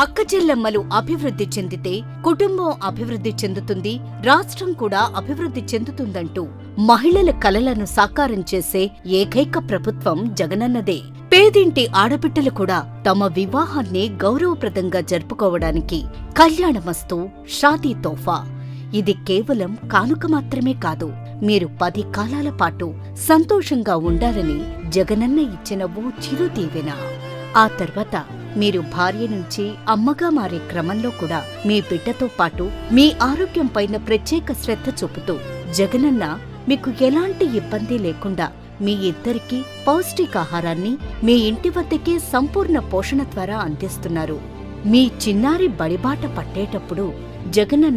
అక్కచెల్లెమ్మలు అభివృద్ధి చెందితే కుటుంబం అభివృద్ధి చెందుతుంది, రాష్ట్రం కూడా అభివృద్ధి చెందుతుందంటూ మహిళల కలలను సాకారం చేసే ఏకైక ప్రభుత్వం జగనన్నదే. పేదింటి ఆడబిడ్డలు కూడా తమ వివాహాన్ని గౌరవప్రదంగా జరుపుకోవడానికి కళ్యాణమస్తు షాదీ తోఫా. ఇది కేవలం కానుక మాత్రమే కాదు, మీరు 10 కాలాల పాటు సంతోషంగా ఉండాలని జగనన్న ఇచ్చిన ఓ చిరుదీవెన. ఆ తర్వాత మీరు భార్య నుంచి అమ్మగా మారే క్రమంలో కూడా మీ బిడ్డతో పాటు మీ ఆరోగ్యం పైన ప్రత్యేక శ్రద్ధ చూపుతూ జగనన్న మీకు ఎలాంటి ఇబ్బంది లేకుండా మీ ఇద్దరికీ పౌష్టికాహారాన్ని మీ ఇంటి వద్దకే సంపూర్ణ పోషణ ద్వారా అందిస్తున్నారు. మీ చిన్నారి బడిబాట పట్టేటప్పుడు జగనన్న